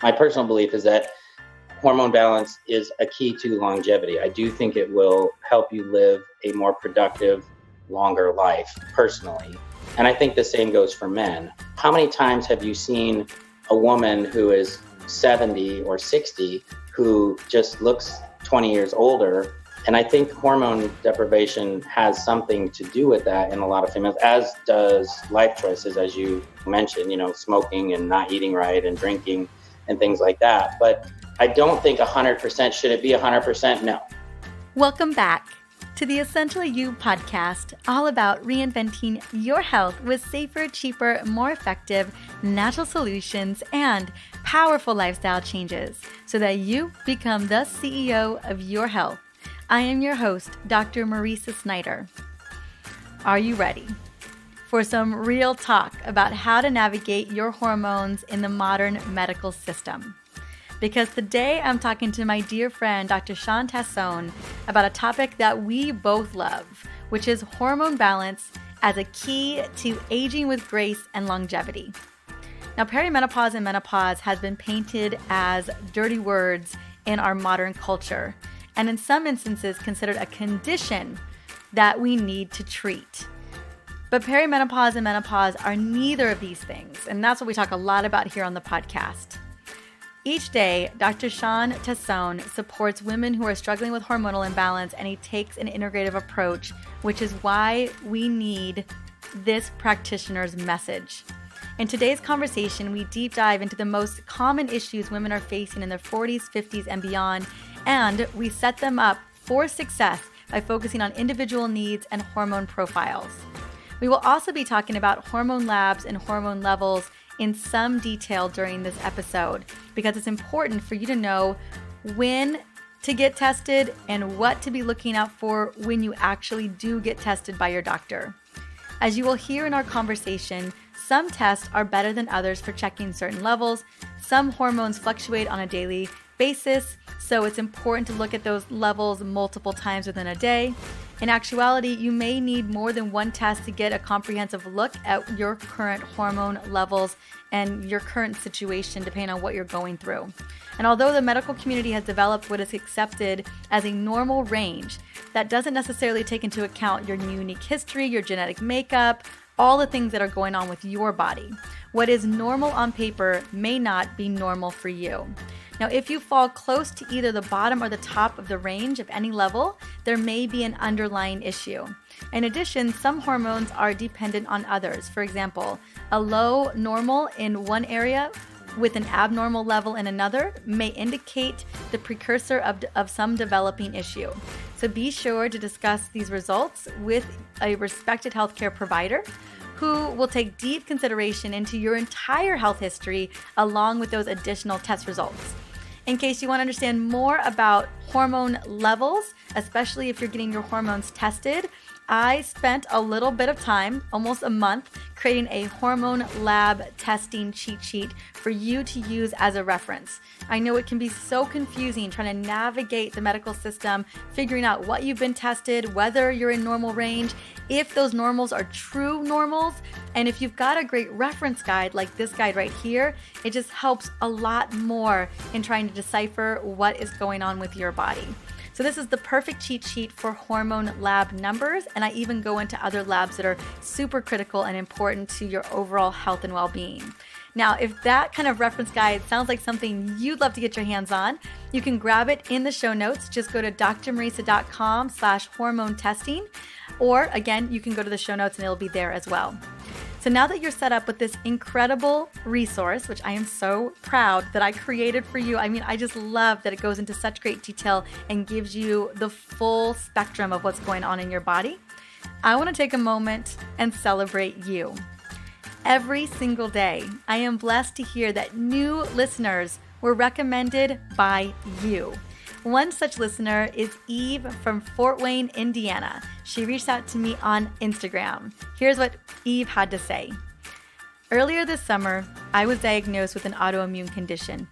My personal belief is that hormone balance is a key to longevity. I do think it will help you live a more productive, longer life personally. And I think the same goes for men. How many times have you seen a woman who is 70 or 60 who just looks 20 years older? And I think hormone deprivation has something to do with that in a lot of females, as does life choices, as you mentioned, smoking and not eating right and drinking and things like that. But I don't think 100%. Should it be 100%? No. Welcome back to the Essential You podcast, all about reinventing your health with safer, cheaper, more effective natural solutions and powerful lifestyle changes so that you become the CEO of your health. I am your host, Dr. Marisa Snyder. Are you ready for some real talk about how to navigate your hormones in the modern medical system? Because today I'm talking to my dear friend, Dr. Shawn Tassone, about a topic that we both love, which is hormone balance as a key to aging with grace and longevity. Now, perimenopause and menopause has been painted as dirty words in our modern culture, and in some instances considered a condition that we need to treat. But perimenopause and menopause are neither of these things, and that's what we talk a lot about here on the podcast. Each day, Dr. Shawn Tassone supports women who are struggling with hormonal imbalance, and he takes an integrative approach, which is why we need this practitioner's message. In today's conversation, we deep dive into the most common issues women are facing in their 40s, 50s, and beyond, and we set them up for success by focusing on individual needs and hormone profiles. We will also be talking about hormone labs and hormone levels in some detail during this episode, because it's important for you to know when to get tested and what to be looking out for when you actually do get tested by your doctor. As you will hear in our conversation, some tests are better than others for checking certain levels. Some hormones fluctuate on a daily basis, so it's important to look at those levels multiple times within a day. In actuality, you may need more than one test to get a comprehensive look at your current hormone levels and your current situation, depending on what you're going through. And although the medical community has developed what is accepted as a normal range, that doesn't necessarily take into account your unique history, your genetic makeup, all the things that are going on with your body. What is normal on paper may not be normal for you. Now, if you fall close to either the bottom or the top of the range of any level, there may be an underlying issue. In addition, some hormones are dependent on others. For example, a low normal in one area with an abnormal level in another may indicate the precursor of some developing issue. So be sure to discuss these results with a respected healthcare provider who will take deep consideration into your entire health history along with those additional test results. In case you want to understand more about hormone levels, especially if you're getting your hormones tested, I spent a little bit of time, almost a month, creating a hormone lab testing cheat sheet for you to use as a reference. I know it can be so confusing trying to navigate the medical system, figuring out what you've been tested, whether you're in normal range, if those normals are true normals, and if you've got a great reference guide like this guide right here, it just helps a lot more in trying to decipher what is going on with your body. So this is the perfect cheat sheet for hormone lab numbers, and I even go into other labs that are super critical and important to your overall health and well-being. Now, if that kind of reference guide sounds like something you'd love to get your hands on, you can grab it in the show notes. Just go to drmarisa.com/hormone testing, or again, you can go to the show notes and it'll be there as well. So now that you're set up with this incredible resource, which I am so proud that I created for you, I just love that it goes into such great detail and gives you the full spectrum of what's going on in your body, I want to take a moment and celebrate you. Every single day, I am blessed to hear that new listeners were recommended by you. One such listener is Eve from Fort Wayne, Indiana. She reached out to me on Instagram. Here's what Eve had to say. Earlier this summer, I was diagnosed with an autoimmune condition,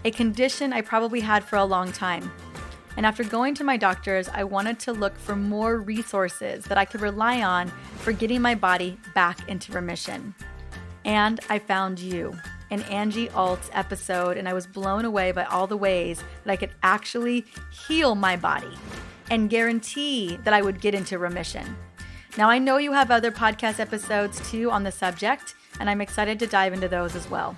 a condition I probably had for a long time. And after going to my doctors, I wanted to look for more resources that I could rely on for getting my body back into remission. And I found you. an Angie Alt's episode, and I was blown away by all the ways that I could actually heal my body and guarantee that I would get into remission. Now, I know you have other podcast episodes too on the subject, and I'm excited to dive into those as well.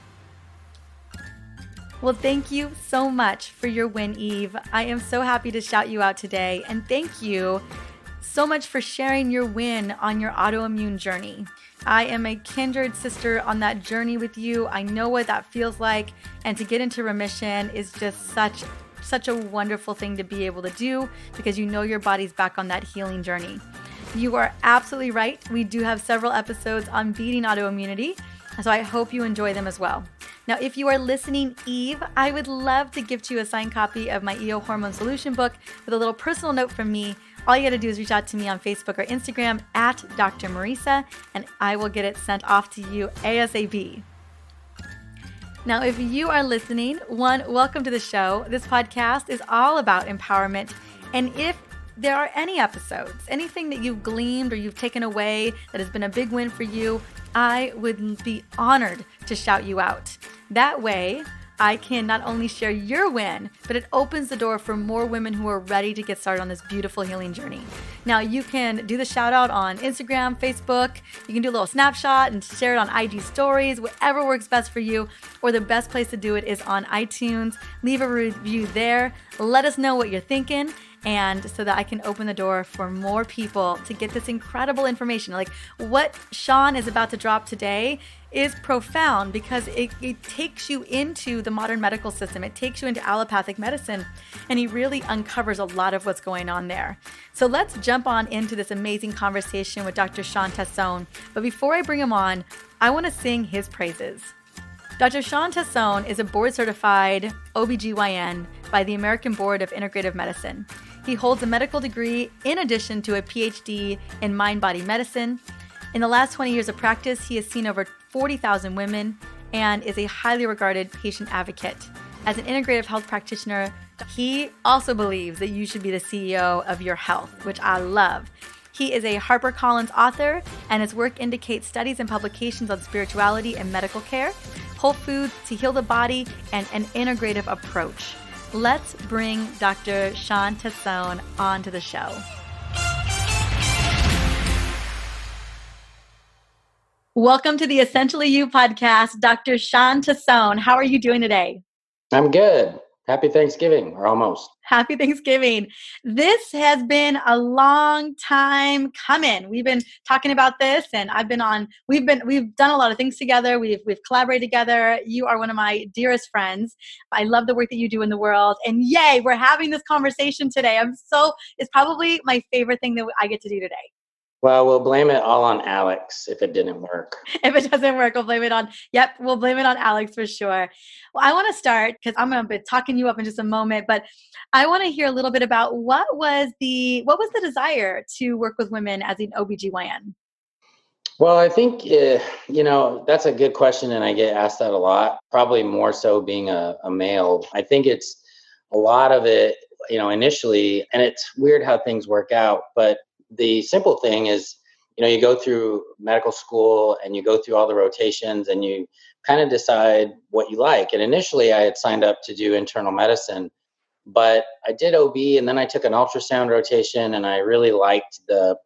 Well, thank you so much for your win, Eve. I am so happy to shout you out today, and thank you so much for sharing your win on your autoimmune journey. I am a kindred sister on that journey with you. I know what that feels like, and to get into remission is just such a wonderful thing to be able to do because you know your body's back on that healing journey. You are absolutely right. We do have several episodes on beating autoimmunity, so I hope you enjoy them as well. Now, if you are listening, Eve, I would love to gift you a signed copy of my EO Hormone Solution book with a little personal note from me. All you got to do is reach out to me on Facebook or Instagram at Dr. Marisa, and I will get it sent off to you ASAP. Now, if you are listening, welcome to the show. This podcast is all about empowerment, and if there are any episodes, anything that you've gleaned or you've taken away that has been a big win for you, I would be honored to shout you out. That way, I can not only share your win, but it opens the door for more women who are ready to get started on this beautiful healing journey. Now, you can do the shout out on Instagram, Facebook. You can do a little snapshot and share it on IG stories, whatever works best for you. Or the best place to do it is on iTunes. Leave a review there. Let us know what you're thinking, and so that I can open the door for more people to get this incredible information. Like what Shawn is about to drop today is profound because it takes you into the modern medical system. It takes you into allopathic medicine, and he really uncovers a lot of what's going on there. So let's jump on into this amazing conversation with Dr. Shawn Tassone. But before I bring him on, I want to sing his praises. Dr. Shawn Tassone is a board-certified OBGYN by the American Board of Integrative Medicine. He holds a medical degree in addition to a PhD in mind-body medicine. In the last 20 years of practice, he has seen over 40,000 women and is a highly regarded patient advocate. As an integrative health practitioner, he also believes that you should be the CEO of your health, which I love. He is a HarperCollins author, and his work indicates studies and publications on spirituality and medical care, whole foods to heal the body, and an integrative approach. Let's bring Dr. Shawn Tassone onto the show. Welcome to the Essentially You podcast, Dr. Shawn Tassone. How are you doing today? I'm good. Happy Thanksgiving, or almost. Happy Thanksgiving. This has been a long time coming. We've been talking about this, and we've done a lot of things together. We've collaborated together. You are one of my dearest friends. I love the work that you do in the world, and yay, we're having this conversation today. It's probably my favorite thing that I get to do today. Well, we'll blame it all on Alex if it didn't work. If it doesn't work, we'll blame it on Alex for sure. Well, I want to start because I'm going to be talking you up in just a moment, but I want to hear a little bit about what was the desire to work with women as an OBGYN? Well, I think, that's a good question, and I get asked that a lot, probably more so being a male. I think it's a lot of it, initially, and it's weird how things work out, but the simple thing is, you go through medical school and you go through all the rotations and you kind of decide what you like. And initially I had signed up to do internal medicine, but I did OB and then I took an ultrasound rotation, and I really liked the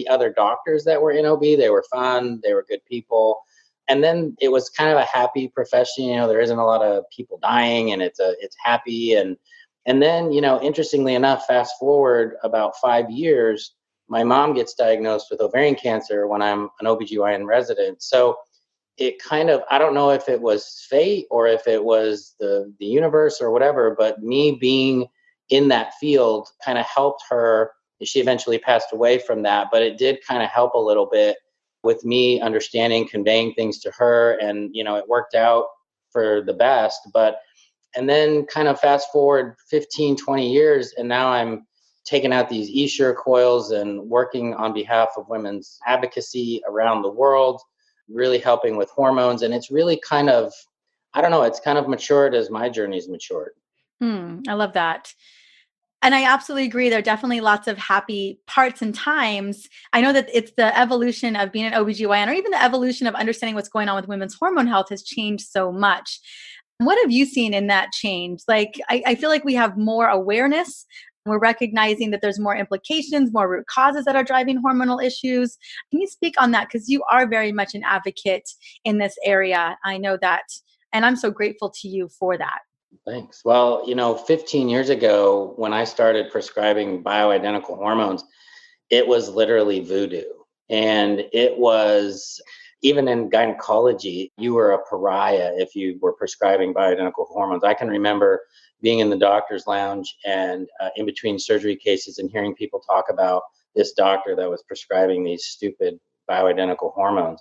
other doctors that were in OB. They were fun. They were good people. And then it was kind of a happy profession. There isn't a lot of people dying, and it's happy. And then, interestingly enough, fast forward about 5 years, my mom gets diagnosed with ovarian cancer when I'm an OBGYN resident. So it kind of, I don't know if it was fate or if it was the universe or whatever, but me being in that field kind of helped her. She eventually passed away from that, but it did kind of help a little bit with me understanding, conveying things to her. And, it worked out for the best. And then kind of fast forward 15, 20 years, and now I'm taking out these Essure coils and working on behalf of women's advocacy around the world, really helping with hormones. And it's really kind of, I don't know, it's kind of matured as my journey's matured. I love that. And I absolutely agree. There are definitely lots of happy parts and times. I know that it's the evolution of being an OBGYN, or even the evolution of understanding what's going on with women's hormone health has changed so much. What have you seen in that change? Like, I feel like we have more awareness. We're recognizing that there's more implications, more root causes that are driving hormonal issues. Can you speak on that? Because you are very much an advocate in this area. I know that. And I'm so grateful to you for that. Thanks. Well, 15 years ago, when I started prescribing bioidentical hormones, it was literally voodoo. And it was, even in gynecology, you were a pariah if you were prescribing bioidentical hormones. I can remember being in the doctor's lounge and in between surgery cases and hearing people talk about this doctor that was prescribing these stupid bioidentical hormones.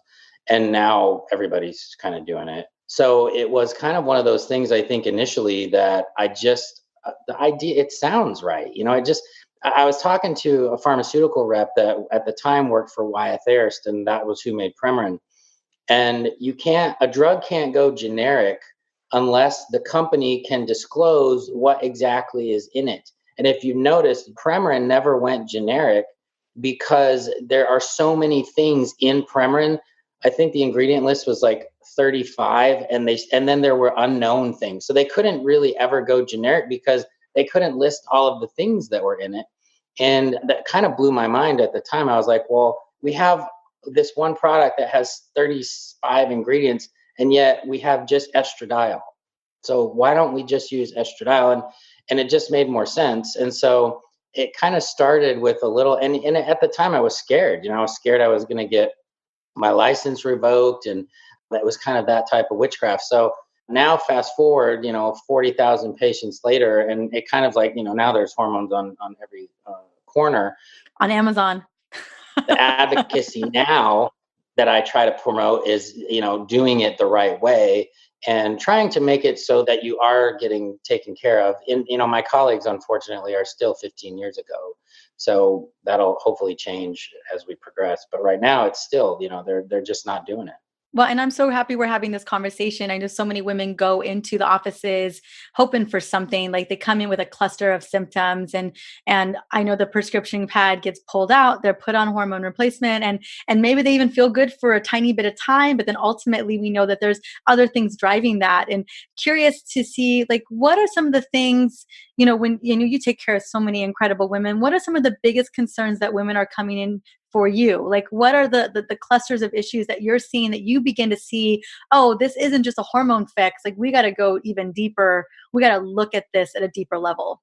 And now everybody's kind of doing it. So it was kind of one of those things, I think, initially that the idea, it sounds right. I was talking to a pharmaceutical rep that at the time worked for Wyeth Ayerst, and that was who made Premarin. And a drug can't go generic unless the company can disclose what exactly is in it. And if you notice, Premarin never went generic because there are so many things in Premarin. I think the ingredient list was like 35, and then there were unknown things. So they couldn't really ever go generic because they couldn't list all of the things that were in it. And that kind of blew my mind at the time. I was like, well, we have this one product that has 35 ingredients, and yet we have just estradiol. So why don't we just use estradiol? And it just made more sense. And so it kind of started with a little, and at the time I was scared. I was scared I was going to get my license revoked, and that was kind of that type of witchcraft. So now fast forward, 40,000 patients later, and it kind of like, now there's hormones on every corner. On Amazon. The advocacy now that I try to promote is, doing it the right way and trying to make it so that you are getting taken care of. My colleagues, unfortunately, are still 15 years ago. So that'll hopefully change as we progress. But right now it's still, they're just not doing it. Well, and I'm so happy we're having this conversation. I know so many women go into the offices hoping for something, like they come in with a cluster of symptoms, and I know the prescription pad gets pulled out, they're put on hormone replacement, and maybe they even feel good for a tiny bit of time, but then ultimately we know that there's other things driving that. And curious to see, like, what are some of the things, when you take care of so many incredible women, what are some of the biggest concerns that women are coming in for you? Like, what are the clusters of issues that you're seeing that you begin to see, oh, this isn't just a hormone fix. Like, we got to go even deeper. We got to look at this at a deeper level.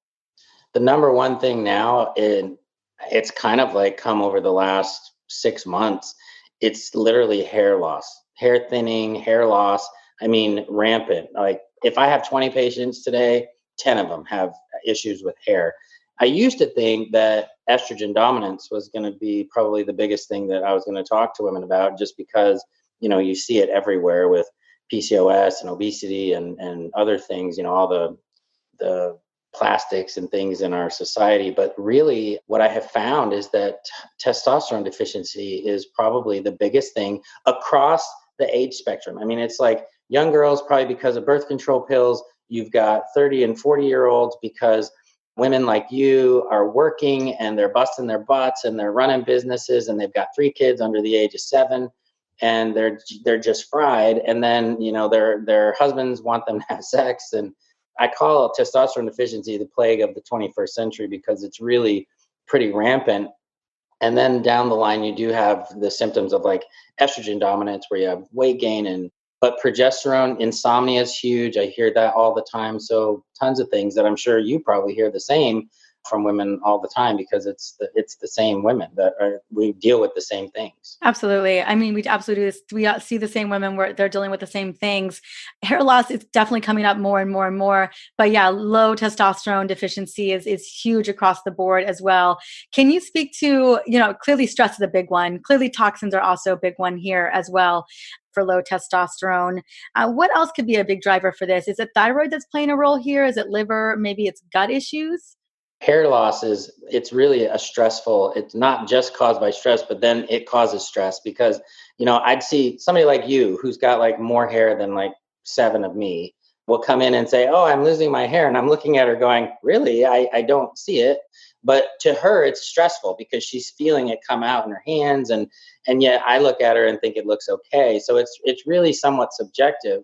The number one thing now, it's kind of like come over the last 6 months, it's literally hair loss, hair thinning, hair loss. I mean, rampant. Like if I have 20 patients today, 10 of them have issues with hair. I used to think that estrogen dominance was going to be probably the biggest thing that I was going to talk to women about, just because, you see it everywhere with PCOS and obesity and other things, all the plastics and things in our society. But really what I have found is that testosterone deficiency is probably the biggest thing across the age spectrum. I mean, it's like young girls, probably because of birth control pills. You've got 30 and 40-year-olds because women like you are working and they're busting their butts and they're running businesses and they've got 3 kids under the age of 7 and they're just fried. And then, their husbands want them to have sex. And I call testosterone deficiency the plague of the 21st century because it's really pretty rampant. And then down the line, you do have the symptoms of like estrogen dominance where you have weight gain, but progesterone, insomnia is huge. I hear that all the time. So tons of things that I'm sure you probably hear the same from women all the time, because it's the same women we deal with the same things. Absolutely. I mean, we absolutely do this. We see the same women where they're dealing with the same things. Hair loss is definitely coming up more and more and more. But yeah, low testosterone deficiency is huge across the board as well. Can you speak to, clearly stress is a big one. Clearly toxins are also a big one here as well for low testosterone. What else could be a big driver for this? Is it thyroid that's playing a role here? Is it liver? Maybe it's gut issues? Hair loss it's really it's not just caused by stress, but then it causes stress because, I'd see somebody like you who's got like more hair than like 7 of me. will come in and say, oh, I'm losing my hair. And I'm looking at her going, really? I don't see it. But to her, it's stressful because she's feeling it come out in her hands. And yet I look at her and think it looks okay. So it's really somewhat subjective.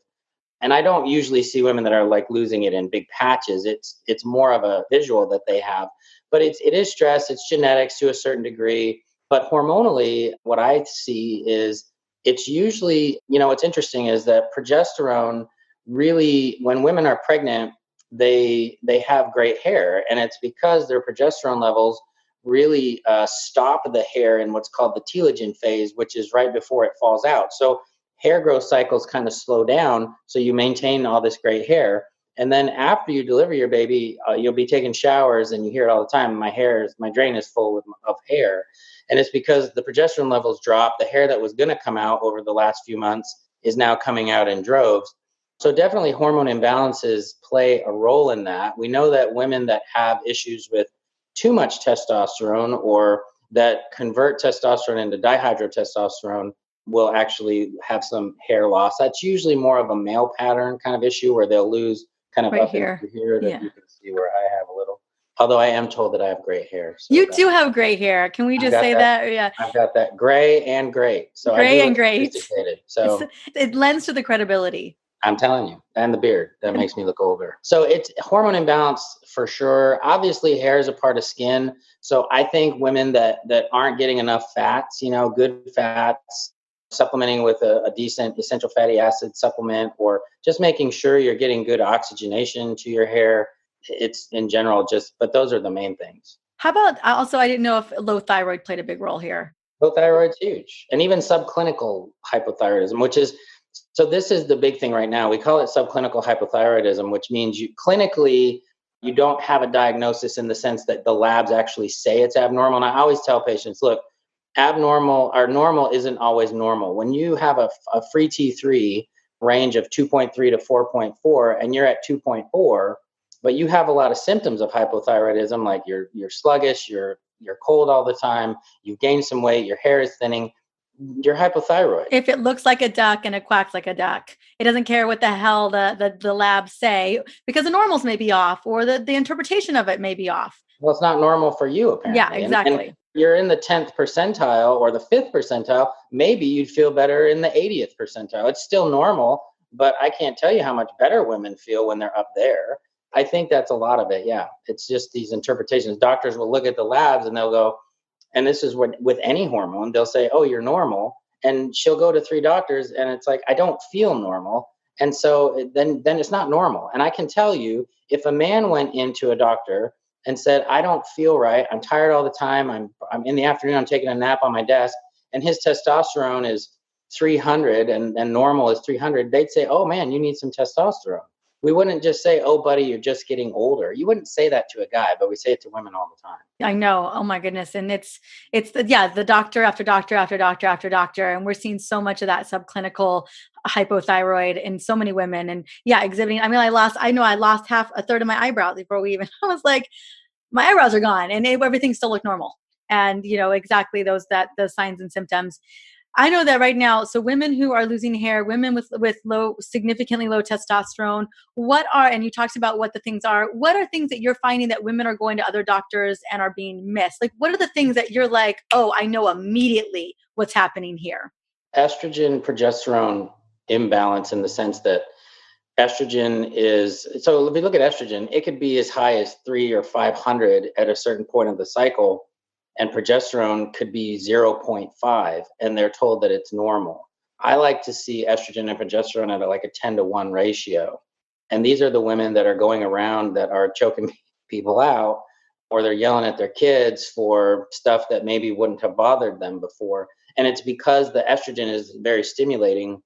And I don't usually see women that are like losing it in big patches. It's more of a visual that they have. But it is stress, it's genetics to a certain degree. But hormonally, what I see is it's usually, what's interesting is that progesterone really, when women are pregnant, they have great hair, and it's because their progesterone levels really stop the hair in what's called the telogen phase, which is right before it falls out. So hair growth cycles kind of slow down, so you maintain all this great hair. And then after you deliver your baby, you'll be taking showers, and you hear it all the time. My drain is full of hair, and it's because the progesterone levels drop. The hair that was going to come out over the last few months is now coming out in droves. So definitely hormone imbalances play a role in that. We know that women that have issues with too much testosterone or that convert testosterone into dihydrotestosterone will actually have some hair loss. That's usually more of a male pattern kind of issue where they'll lose kind of right up here. into here that Yeah. you can see where I have a little. Although I am told that I have gray hair. So You do have gray hair. Can we just say that? Yeah. I've got that gray and great. So Gray I do and look great. sophisticated. So It lends to the credibility. I'm telling you, and the beard that makes me look older. So it's hormone imbalance for sure. Obviously, hair is a part of skin. So I think women that aren't getting enough fats, good fats, supplementing with a decent essential fatty acid supplement, or just making sure you're getting good oxygenation to your hair. It's in general but those are the main things. How about also, I didn't know if low thyroid played a big role here. Low thyroid's huge. And even subclinical hypothyroidism, which is, so this is the big thing right now. We call it subclinical hypothyroidism, which means you don't have a diagnosis in the sense that the labs actually say it's abnormal. And I always tell patients, look, abnormal or normal isn't always normal. When you have a free T3 range of 2.3 to 4.4 and you're at 2.4, but you have a lot of symptoms of hypothyroidism, like you're sluggish, you're cold all the time, you've gained some weight, your hair is thinning, you're hypothyroid. If it looks like a duck and it quacks like a duck, it doesn't care what the hell the labs say, because the normals may be off or the interpretation of it may be off. Well, it's not normal for you, apparently. Yeah, exactly. And you're in the 10th percentile or the 5th percentile, maybe you'd feel better in the 80th percentile. It's still normal, but I can't tell you how much better women feel when they're up there. I think that's a lot of it. Yeah. It's just these interpretations. Doctors will look at the labs and they'll go, and this is what with any hormone, they'll say, oh, you're normal. And she'll go to 3 doctors and it's like, I don't feel normal. And so then it's not normal. And I can tell you, if a man went into a doctor and said, I don't feel right, I'm tired all the time, I'm in the afternoon, I'm taking a nap on my desk, and his testosterone is 300 and normal is 300, they'd say, oh man, you need some testosterone. We wouldn't just say, oh, buddy, you're just getting older. You wouldn't say that to a guy, but we say it to women all the time. I know. Oh my goodness. And it's the doctor after doctor after doctor after doctor. And we're seeing so much of that subclinical hypothyroid in so many women. And yeah, exhibiting. I mean, I lost a third of my eyebrows before I was like, my eyebrows are gone and everything still looked normal. And exactly those signs and symptoms. I know that right now. So women who are losing hair, women with significantly low testosterone, and you talked about what the things are, what are things that you're finding that women are going to other doctors and are being missed? Like, what are the things that you're like, oh, I know immediately what's happening here? Estrogen, progesterone imbalance, in the sense that estrogen so if you look at estrogen, it could be as high as 300 or 500 at a certain point of the cycle. And progesterone could be 0.5, and they're told that it's normal. I like to see estrogen and progesterone at like a 10-to-1 ratio. And these are the women that are going around that are choking people out, or they're yelling at their kids for stuff that maybe wouldn't have bothered them before. And it's because the estrogen is very stimulating.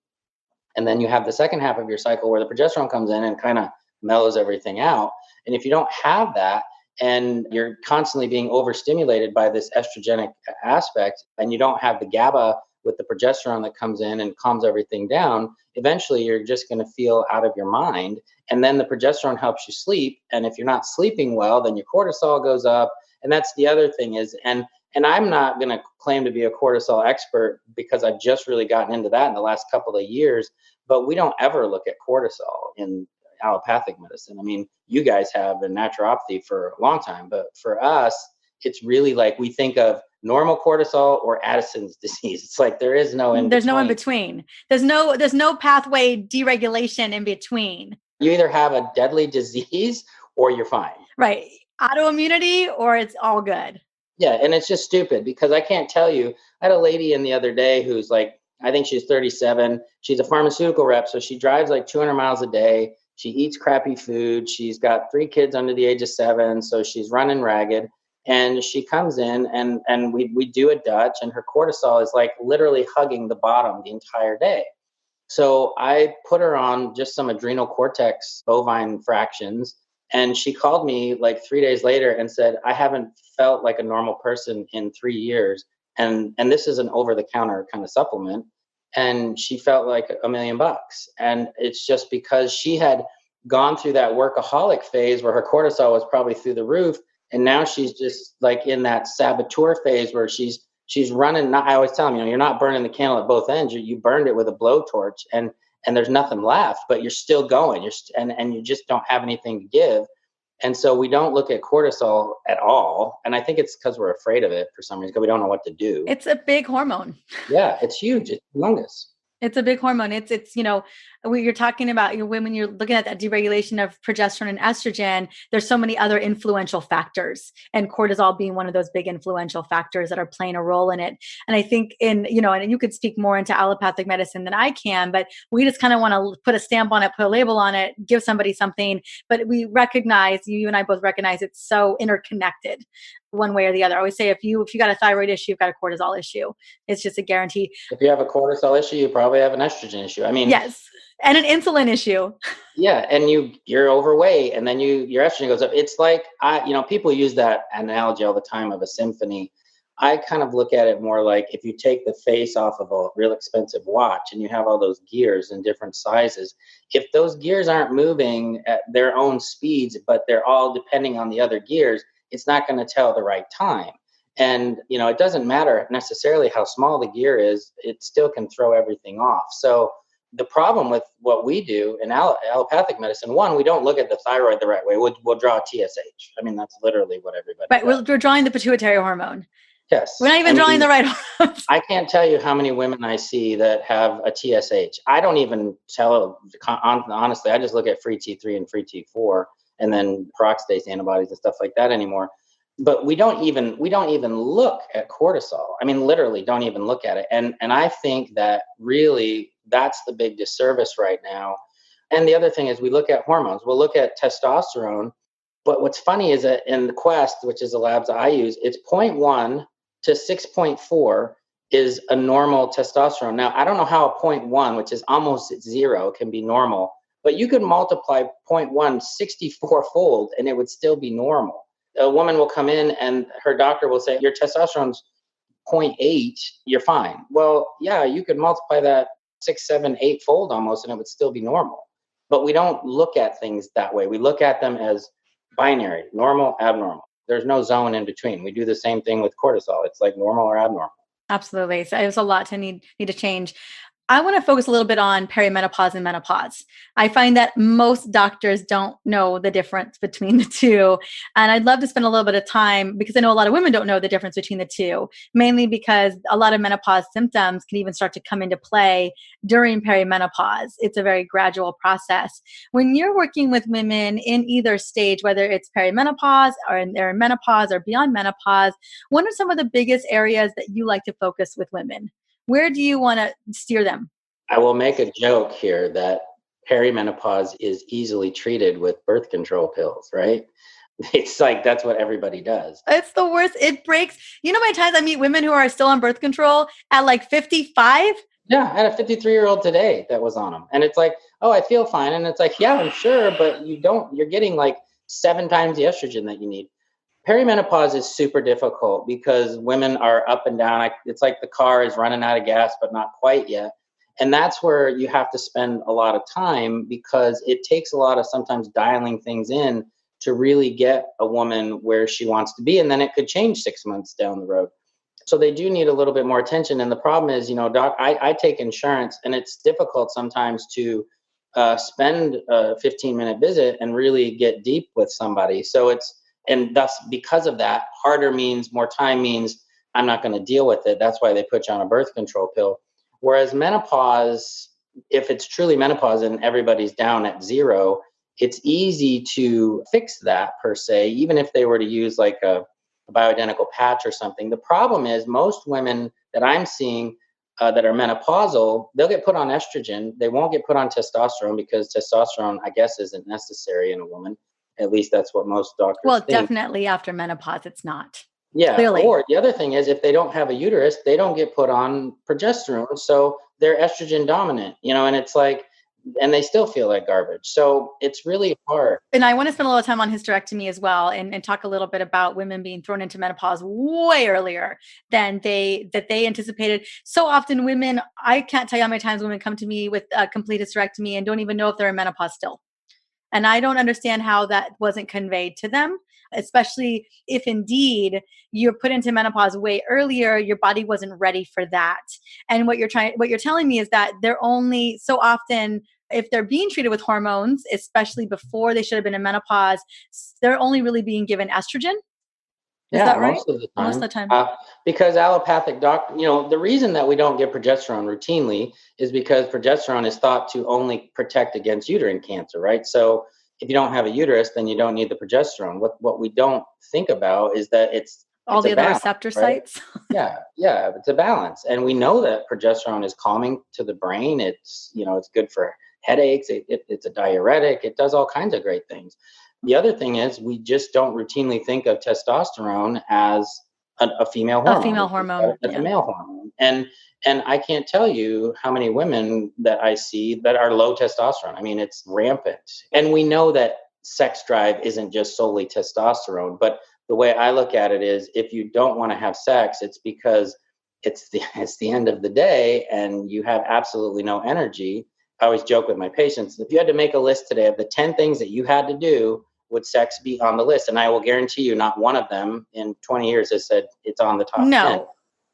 And then you have the second half of your cycle where the progesterone comes in and kind of mellows everything out. And if you don't have that, and you're constantly being overstimulated by this estrogenic aspect, and you don't have the GABA with the progesterone that comes in and calms everything down, eventually you're just going to feel out of your mind. And then the progesterone helps you sleep. And if you're not sleeping well, then your cortisol goes up. And that's the other thing is, and I'm not going to claim to be a cortisol expert because I've just really gotten into that in the last couple of years, but we don't ever look at cortisol allopathic medicine. I mean, you guys have a naturopathy for a long time, but for us, it's really like we think of normal cortisol or Addison's disease. It's like there is no in There's no in between. between. There's no pathway deregulation in between. You either have a deadly disease or you're fine. Right. Autoimmunity or it's all good. Yeah, and it's just stupid because I can't tell you. I had a lady in the other day who's like, I think she's 37. She's a pharmaceutical rep, so she drives like 200 miles a day. She eats crappy food. She's got 3 kids under the age of 7, so she's running ragged. And she comes in and we do a Dutch, and her cortisol is like literally hugging the bottom the entire day. So I put her on just some adrenal cortex bovine fractions. And she called me like 3 days later and said, I haven't felt like a normal person in 3 years. And this is an over the counter kind of supplement. And she felt like $1 million. And it's just because she had gone through that workaholic phase where her cortisol was probably through the roof. And now she's just like in that saboteur phase where she's running. I always tell them, you're not burning the candle at both ends. You burned it with a blowtorch, and there's nothing left, but you're still going. And you just don't have anything to give. And so we don't look at cortisol at all. And I think it's because we're afraid of it for some reason, because we don't know what to do. It's a big hormone. Yeah, it's huge. It's humongous. It's a big hormone. It's you're talking about your women, you're looking at that deregulation of progesterone and estrogen. There's so many other influential factors, and cortisol being one of those big influential factors that are playing a role in it. And I think and you could speak more into allopathic medicine than I can, but we just kind of want to put a stamp on it, put a label on it, give somebody something. But we recognize, you and I both recognize, it's so interconnected one way or the other. I always say if you got a thyroid issue, you've got a cortisol issue. It's just a guarantee. If you have a cortisol issue, you probably have an estrogen issue. I mean, yes. And an insulin issue. Yeah. And you're overweight, and then your estrogen goes up. It's like, people use that analogy all the time of a symphony. I kind of look at it more like if you take the face off of a real expensive watch and you have all those gears in different sizes, if those gears aren't moving at their own speeds, but they're all depending on the other gears, it's not going to tell the right time. And, it doesn't matter necessarily how small the gear is, it still can throw everything off. So the problem with what we do in allopathic medicine, one, we don't look at the thyroid the right way. We'll draw a TSH. I mean, that's literally what everybody does. Right. We're drawing the pituitary hormone. Yes. We're not even drawing the right hormones. I can't tell you how many women I see that have a TSH. I don't even tell, honestly, I just look at free T3 and free T4 and then peroxidase antibodies and stuff like that anymore. But we don't even look at cortisol. I mean, literally don't even look at it. And I think that really that's the big disservice right now. And the other thing is we look at hormones. We'll look at testosterone. But what's funny is that in the Quest, which is the labs I use, it's 0.1 to 6.4 is a normal testosterone. Now, I don't know how a 0.1, which is almost 0, can be normal, but you could multiply 0.1 64-fold and it would still be normal. A woman will come in and her doctor will say, your testosterone's 0.8, you're fine. Well, yeah, you could multiply that 6, 7, 8-fold almost and it would still be normal. But we don't look at things that way. We look at them as binary, normal, abnormal. There's no zone in between. We do the same thing with cortisol. It's like normal or abnormal. Absolutely. So there's a lot to need to change. I want to focus a little bit on perimenopause and menopause. I find that most doctors don't know the difference between the two. And I'd love to spend a little bit of time because I know a lot of women don't know the difference between the two, mainly because a lot of menopause symptoms can even start to come into play during perimenopause. It's a very gradual process. When you're working with women in either stage, whether it's perimenopause or they're in menopause or beyond menopause, what are some of the biggest areas that you like to focus with women? Where do you want to steer them? I will make a joke here that perimenopause is easily treated with birth control pills, right? It's like, that's what everybody does. It's the worst. It breaks. You know, many times I meet women who are still on birth control at like 55. Yeah, I had a 53-year-old today that was on them. And it's like, oh, I feel fine. And it's like, yeah, I'm sure, but you're getting like 7 times the estrogen that you need. Perimenopause is super difficult because women are up and down. It's like the car is running out of gas, but not quite yet. And that's where you have to spend a lot of time because it takes a lot of sometimes dialing things in to really get a woman where she wants to be. And then it could change 6 months down the road. So they do need a little bit more attention. And the problem is, doc, I take insurance and it's difficult sometimes to spend a 15-minute visit and really get deep with somebody. And thus, because of that, harder means more time means I'm not going to deal with it. That's why they put you on a birth control pill. Whereas menopause, if it's truly menopause and everybody's down at zero, it's easy to fix that per se, even if they were to use like a bioidentical patch or something. The problem is most women that I'm seeing that are menopausal, they'll get put on estrogen. They won't get put on testosterone because testosterone, I guess, isn't necessary in a woman. At least that's what most doctors Well, think. definitely after menopause, it's not. Yeah. Clearly. Or the other thing is if they don't have a uterus, they don't get put on progesterone. So they're estrogen dominant, and it's like, and they still feel like garbage. So it's really hard. And I want to spend a little time on hysterectomy as well and talk a little bit about women being thrown into menopause way earlier than they anticipated. So often women, I can't tell you how many times women come to me with a complete hysterectomy and don't even know if they're in menopause still. And I don't understand how that wasn't conveyed to them, especially if indeed you're put into menopause way earlier, your body wasn't ready for that. And what you're telling me is that they're only so often, if they're being treated with hormones, especially before they should have been in menopause, they're only really being given estrogen. Is that right? Most of the time. Most of the time. Because allopathic the reason that we don't give progesterone routinely is because progesterone is thought to only protect against uterine cancer, right? So if you don't have a uterus, then you don't need the progesterone. What we don't think about is that it's all the other balance, receptor right? sites. Yeah, it's a balance. And we know that progesterone is calming to the brain. It's, it's good for headaches. It's a diuretic. It does all kinds of great things. The other thing is we just don't routinely think of testosterone as a female hormone. A female hormone. As a male hormone. And I can't tell you how many women that I see that are low testosterone. I mean, it's rampant. And we know that sex drive isn't just solely testosterone, but the way I look at it is if you don't want to have sex, it's because it's the end of the day and you have absolutely no energy. I always joke with my patients, if you had to make a list today of the 10 things that you had to do, would sex be on the list? And I will guarantee you not one of them in 20 years has said it's on the top 10.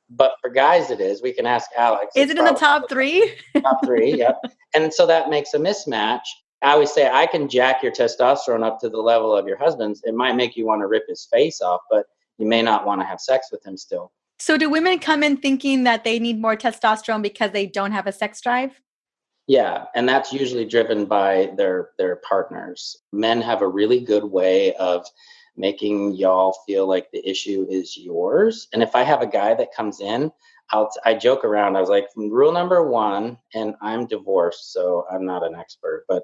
But for guys it is. We can ask Alex. Is it in the top 3? Top 3, yep. And so that makes a mismatch. I always say I can jack your testosterone up to the level of your husband's. It might make you want to rip his face off, but you may not want to have sex with him still. So do women come in thinking that they need more testosterone because they don't have a sex drive? Yeah, and that's usually driven by their partners. Men have a really good way of making y'all feel like the issue is yours. And if I have a guy that comes in, I joke around. I was like, rule number 1, and I'm divorced, so I'm not an expert, but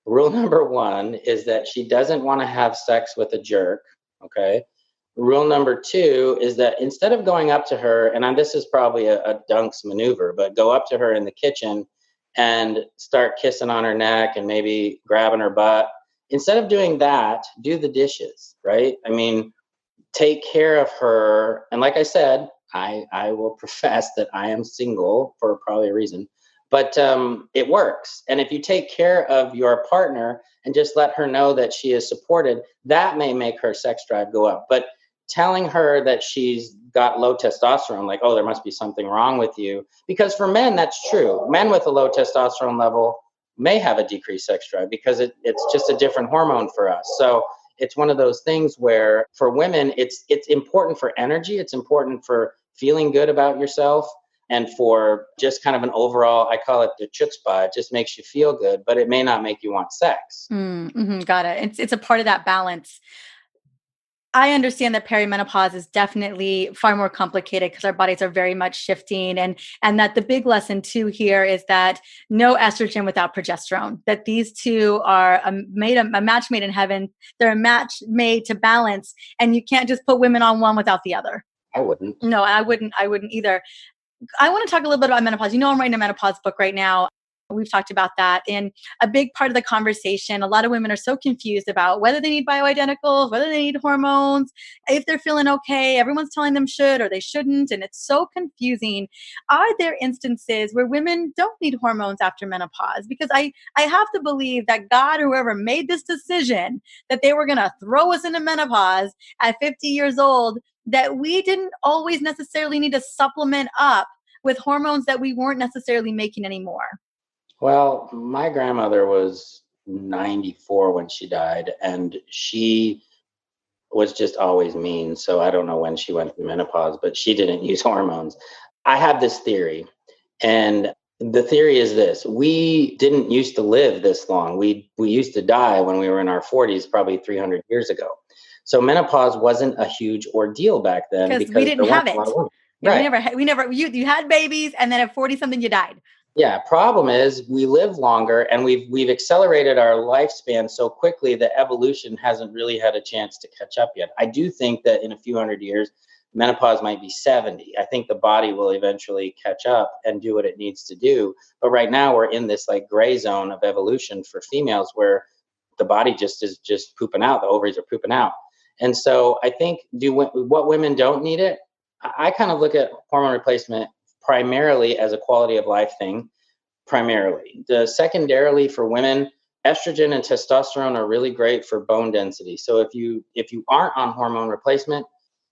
rule number 1 is that she doesn't want to have sex with a jerk. Okay. Rule number 2 is that instead of going up to her, and this is probably a dunks maneuver, but go up to her in the kitchen and start kissing on her neck and maybe grabbing her butt. Instead of doing that, do the dishes, right? I mean, take care of her. And like I said, I will profess that I am single for probably a reason, but it works. And if you take care of your partner and just let her know that she is supported, that may make her sex drive go up. But telling her that she's got low testosterone, like, oh, there must be something wrong with you. Because for men, that's true. Men with a low testosterone level may have a decreased sex drive because it's just a different hormone for us. So it's one of those things where for women, it's important for energy. It's important for feeling good about yourself and for just kind of an overall, I call it the chutzpah. It just makes you feel good, but it may not make you want sex. Mm-hmm, got it. It's a part of that balance. I understand that perimenopause is definitely far more complicated because our bodies are very much shifting, and that the big lesson too here is that no estrogen without progesterone. That these two are a match made in heaven. They're a match made to balance, and you can't just put women on one without the other. I wouldn't. No, I wouldn't either. I want to talk a little bit about menopause. I'm writing a menopause book right now. We've talked about that. And a big part of the conversation, a lot of women are so confused about whether they need bioidenticals, whether they need hormones, if they're feeling okay. Everyone's telling them should or they shouldn't. And it's so confusing. Are there instances where women don't need hormones after menopause? Because I have to believe that God, whoever made this decision, that they were going to throw us into menopause at 50 years old, that we didn't always necessarily need to supplement up with hormones that we weren't necessarily making anymore. Well, my grandmother was 94 when she died, and she was just always mean. So I don't know when she went through menopause, but she didn't use hormones. I have this theory, and the theory is this: we didn't used to live this long. We used to die when we were in our 40s, probably 300 years ago. So menopause wasn't a huge ordeal back then Because we because didn't there weren't have a lot it. of women. Yeah, Right. you had babies, and then at 40 something, you died. Yeah, problem is we live longer and we've accelerated our lifespan so quickly that evolution hasn't really had a chance to catch up yet. I do think that in a few hundred years, menopause might be 70. I think the body will eventually catch up and do what it needs to do. But right now we're in this like gray zone of evolution for females where the body just is just pooping out, the ovaries are pooping out. And so I think what women don't need it. I kind of look at hormone replacement primarily as a quality of life thing, primarily. The secondarily for women, estrogen and testosterone are really great for bone density. So if you aren't on hormone replacement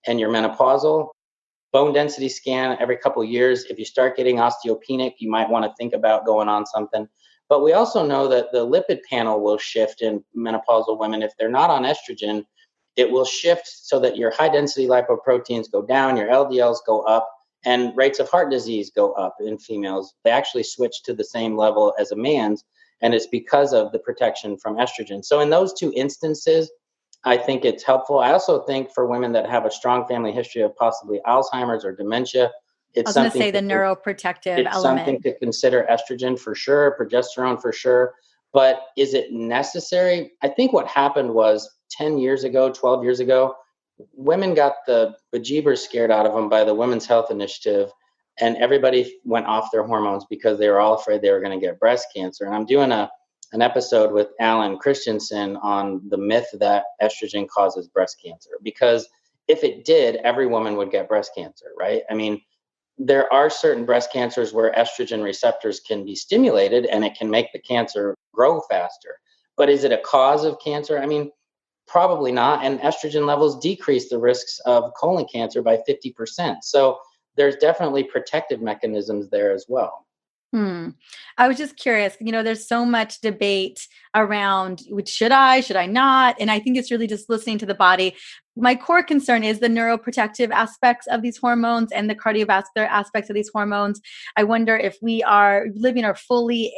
and you're menopausal, bone density scan every couple of years. If you start getting osteopenic, you might want to think about going on something. But we also know that the lipid panel will shift in menopausal women. If they're not on estrogen, it will shift so that your high density lipoproteins go down, your LDLs go up, and rates of heart disease go up in females. They actually switch to the same level as a man's, and it's because of the protection from estrogen. So in those two instances, I think it's helpful. I also think for women that have a strong family history of possibly Alzheimer's or dementia, I it's was going to something say the to neuroprotective it's something element. to consider. Estrogen for sure, progesterone for sure. But is it necessary? I think what happened was 10 years ago, 12 years ago, women got the bejeebers scared out of them by the Women's Health Initiative, and everybody went off their hormones because they were all afraid they were going to get breast cancer. And I'm doing an episode with Alan Christensen on the myth that estrogen causes breast cancer, because if it did, every woman would get breast cancer, right? I mean, there are certain breast cancers where estrogen receptors can be stimulated and it can make the cancer grow faster. But is it a cause of cancer? I mean, probably not. And estrogen levels decrease the risks of colon cancer by 50%. So there's definitely protective mechanisms there as well. Hmm. I was just curious, there's so much debate around should I not? And I think it's really just listening to the body. My core concern is the neuroprotective aspects of these hormones and the cardiovascular aspects of these hormones. I wonder if we are living a fully,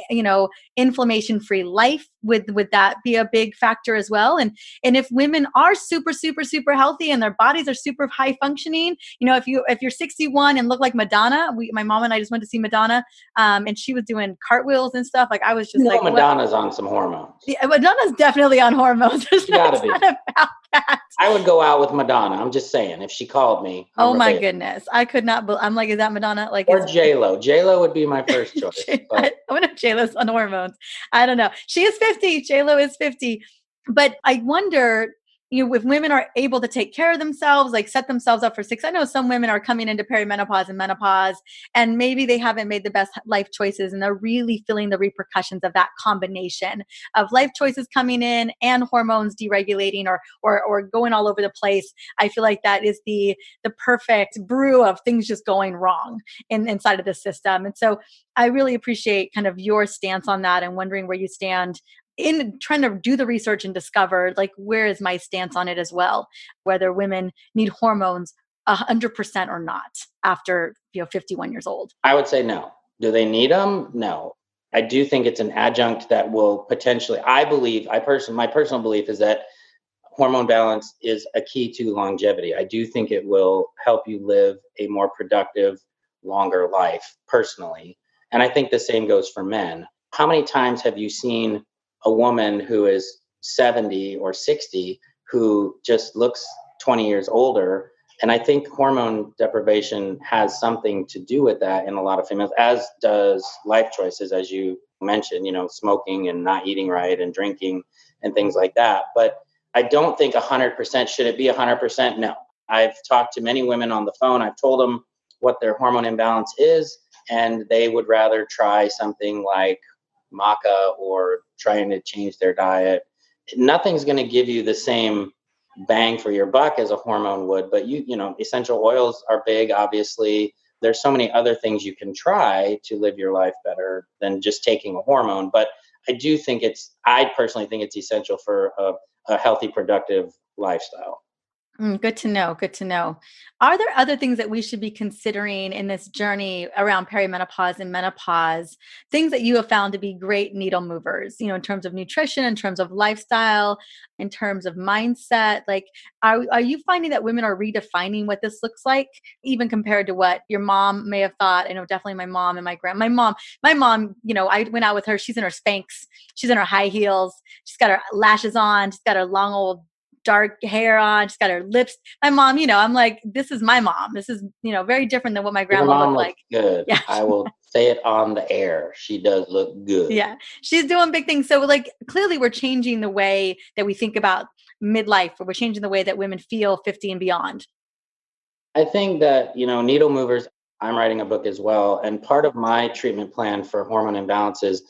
inflammation-free life, would that be a big factor as well? And if women are super, super, super healthy and their bodies are super high functioning, if you're 61 and look like Madonna, my mom and I just went to see Madonna, and she was doing cartwheels and stuff. Like I was just like, what? Madonna's on some hormones. Yeah, Madonna's definitely on hormones. There's She gotta it's be. not about that. I would go out with Madonna. I'm just saying, if she called me, Oh I'm my available. goodness. I could not, I'm like, is that Madonna? Like, Or J-Lo. J-Lo would be my first choice. I But wonder if J-Lo's on hormones. I don't know. She is 50. J-Lo is 50. But I wonder, if women are able to take care of themselves, like set themselves up for success. I know some women are coming into perimenopause and menopause, and maybe they haven't made the best life choices, and they're really feeling the repercussions of that combination of life choices coming in and hormones deregulating or going all over the place. I feel like that is the perfect brew of things just going wrong inside of the system. And so I really appreciate kind of your stance on that and wondering where you stand in trying to do the research and discover, like, where is my stance on it as well, whether women need hormones 100% or not after 51 years old. I would say no. Do they need them? No. I do think it's an adjunct that will potentially, my personal belief is that hormone balance is a key to longevity. I do think it will help you live a more productive, longer life personally. And I think the same goes for men. How many times have you seen a woman who is 70 or 60 who just looks 20 years older? And I think hormone deprivation has something to do with that in a lot of females, as does life choices, as you mentioned, smoking and not eating right and drinking and things like that. But I don't think 100%. Should it be 100%? No. I've talked to many women on the phone. I've told them what their hormone imbalance is, and they would rather try something like maca or trying to change their diet. Nothing's going to give you the same bang for your buck as a hormone would, but essential oils are big, obviously. There's so many other things you can try to live your life better than just taking a hormone. But I personally think it's essential for a healthy, productive lifestyle. Good to know. Good to know. Are there other things that we should be considering in this journey around perimenopause and menopause? Things that you have found to be great needle movers, in terms of nutrition, in terms of lifestyle, in terms of mindset? Like, are you finding that women are redefining what this looks like, even compared to what your mom may have thought? I know definitely my mom and my mom, I went out with her. She's in her Spanx. She's in her high heels. She's got her lashes on. She's got her long old dark hair on. She's got her lips. My mom, I'm like, this is my mom. This is, very different than what my Your grandma mom looked looks like. good. Yeah. I will say it on the air. She does look good. Yeah. She's doing big things. So like clearly we're changing the way that we think about midlife, or we're changing the way that women feel 50 and beyond. I think that, needle movers, I'm writing a book as well. And part of my treatment plan for hormone imbalances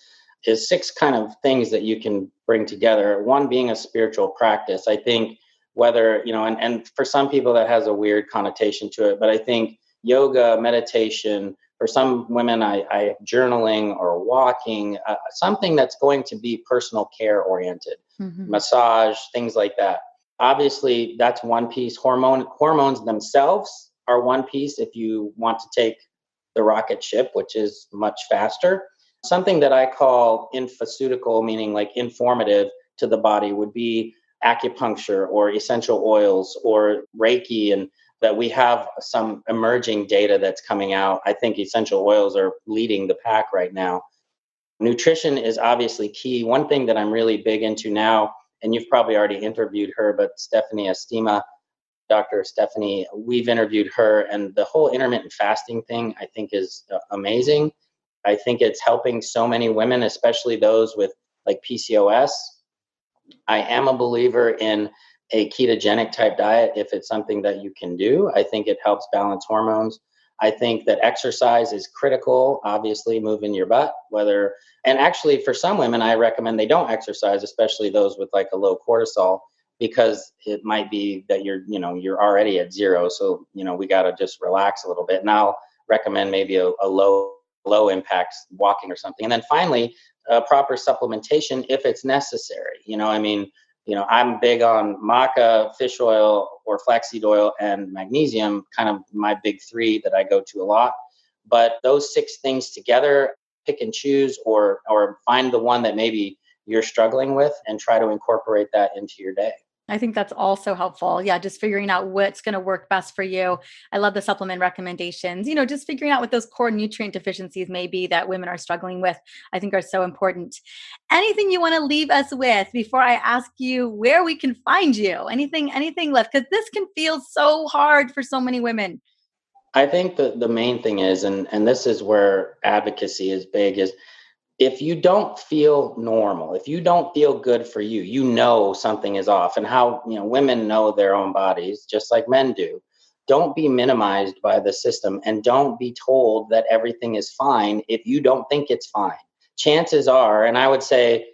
is 6 kind of things that you can bring together. One being a spiritual practice. I think whether, and for some people that has a weird connotation to it, but I think yoga, meditation, for some women, I journaling or walking, something that's going to be personal care oriented, Mhm. massage, things like that. Obviously, that's one piece. Hormones themselves are one piece if you want to take the rocket ship, which is much faster. Something that I call infoceutical, meaning like informative to the body, would be acupuncture or essential oils or Reiki, and that we have some emerging data that's coming out. I think essential oils are leading the pack right now. Nutrition is obviously key. One thing that I'm really big into now, and you've probably already interviewed her, but Stephanie Estima, Dr. Stephanie, we've interviewed her, and the whole intermittent fasting thing I think is amazing. I think it's helping so many women, especially those with like PCOS. I am a believer in a ketogenic type diet if it's something that you can do. I think it helps balance hormones. I think that exercise is critical, obviously, moving your butt, and actually for some women, I recommend they don't exercise, especially those with like a low cortisol, because it might be that you're already at zero. So, we got to just relax a little bit. And I'll recommend maybe a low impact walking or something. And then finally, proper supplementation if it's necessary. I'm big on maca, fish oil, or flaxseed oil, and magnesium, kind of my big 3 that I go to a lot. But those 6 things together, pick and choose, or find the one that maybe you're struggling with and try to incorporate that into your day. I think that's also helpful. Yeah, just figuring out what's going to work best for you. I love the supplement recommendations. Just figuring out what those core nutrient deficiencies may be that women are struggling with, I think are so important. Anything you want to leave us with before I ask you where we can find you? Anything left? Because this can feel so hard for so many women. I think the main thing is, and this is where advocacy is big, is if you don't feel normal, if you don't feel good for you, something is off. And how, women know their own bodies just like men do. Don't be minimized by the system, and don't be told that everything is fine if you don't think it's fine. Chances are, and I would say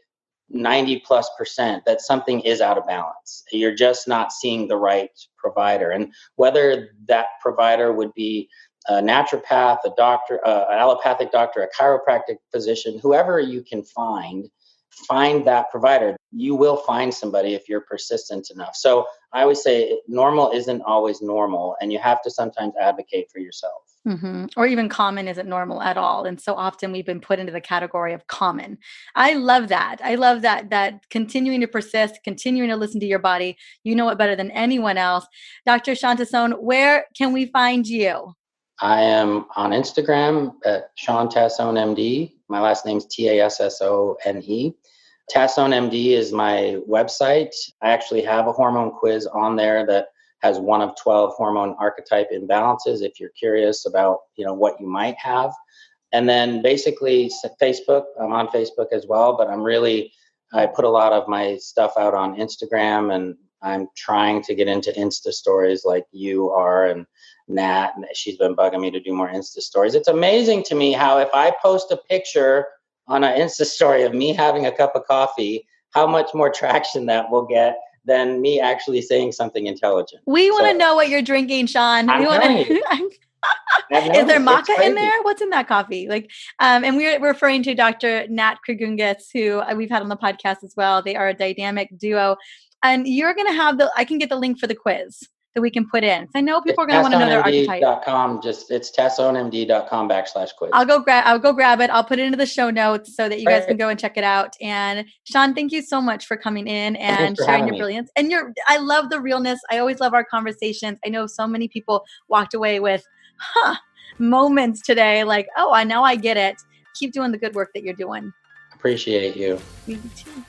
90+% that something is out of balance. You're just not seeing the right provider. And whether that provider would be a naturopath, a doctor, an allopathic doctor, a chiropractic physician, whoever you can find that provider. You will find somebody if you're persistent enough. So I always say normal isn't always normal, and you have to sometimes advocate for yourself. Mm-hmm. Or even common isn't normal at all. And so often we've been put into the category of common. I love that. I love that continuing to persist, continuing to listen to your body. You know it better than anyone else. Dr. Shawn Tassone, where can we find you? I am on Instagram at Shawn Tassone MD. My last name's Tassone. Tassone MD is my website. I actually have a hormone quiz on there that has one of 12 hormone archetype imbalances if you're curious about, what you might have. And then basically Facebook, I'm on Facebook as well, but I put a lot of my stuff out on Instagram, and I'm trying to get into Insta stories like you are, and Nat, and she's been bugging me to do more Insta stories. It's amazing to me how if I post a picture on an Insta story of me having a cup of coffee, how much more traction that will get than me actually saying something intelligent. We want to know what you're drinking, Shawn. I'm telling you, Is there noticed, it's maca in crazy. there? What's in that coffee? And we're referring to Dr. Nat Kragungis, who we've had on the podcast as well. They are a dynamic duo. And you're going to have I can get the link for the quiz that we can put in. 'Cause I know people are going to want to know their archetype. TassoneMD.com, it's TassoneMD.com/quiz. I'll go grab it. I'll put it into the show notes so that you guys Great. can go and check it out. And Shawn, thank you so much for coming in and Thanks for sharing having your me. brilliance. And I love the realness. I always love our conversations. I know so many people walked away with, moments today. Like, oh, I know I get it. Keep doing the good work that you're doing. Appreciate you. Me too.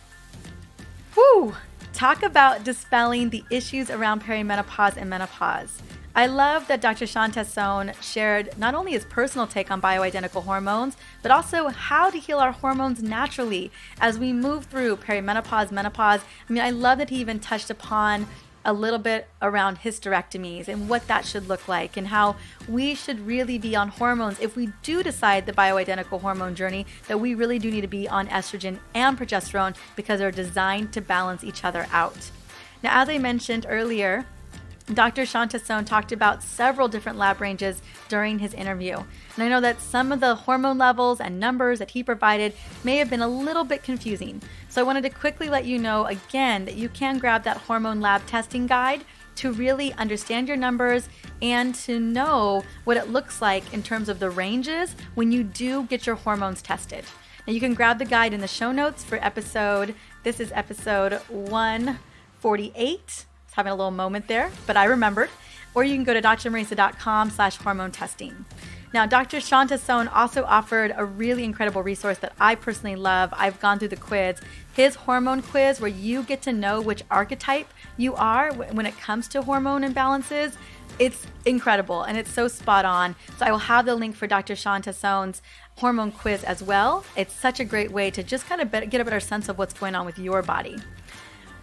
Woo! Talk about dispelling the issues around perimenopause and menopause. I love that Dr. Shawn Tassone shared not only his personal take on bioidentical hormones, but also how to heal our hormones naturally as we move through perimenopause, menopause. I mean, I love that he even touched upon a little bit around hysterectomies and what that should look like and how we should really be on hormones if we do decide the bioidentical hormone journey, that we really do need to be on estrogen and progesterone because they're designed to balance each other out. Now, as I mentioned earlier, Dr. Shawn Tassone talked about several different lab ranges during his interview. And I know that some of the hormone levels and numbers that he provided may have been a little bit confusing. So I wanted to quickly let you know again that you can grab that hormone lab testing guide to really understand your numbers and to know what it looks like in terms of the ranges when you do get your hormones tested. Now you can grab the guide in the show notes for this is episode 148. Having a little moment there, but I remembered. Or you can go to drmarisa.com/hormone testing. Now, Dr. Shawn Tassone also offered a really incredible resource that I personally love. I've gone through the quiz, his hormone quiz, where you get to know which archetype you are when it comes to hormone imbalances. It's incredible and it's so spot on. So I will have the link for Dr. Shawn Tassone's hormone quiz as well. It's such a great way to just kind of get a better sense of what's going on with your body.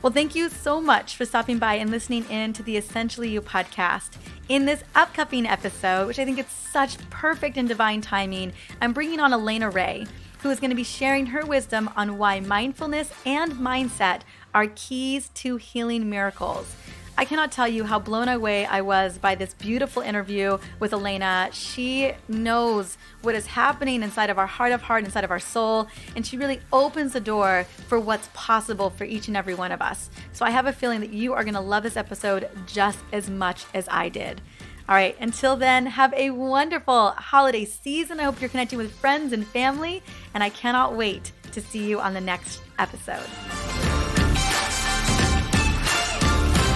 Well, thank you so much for stopping by and listening in to the Essentially You podcast. In this upcoming episode, which I think it's such perfect and divine timing, I'm bringing on Elena Ray, who is going to be sharing her wisdom on why mindfulness and mindset are keys to healing miracles. I cannot tell you how blown away I was by this beautiful interview with Elena. She knows what is happening inside of our heart of heart, inside of our soul, and she really opens the door for what's possible for each and every one of us. So I have a feeling that you are going to love this episode just as much as I did. All right, until then, have a wonderful holiday season. I hope you're connecting with friends and family, and I cannot wait to see you on the next episode.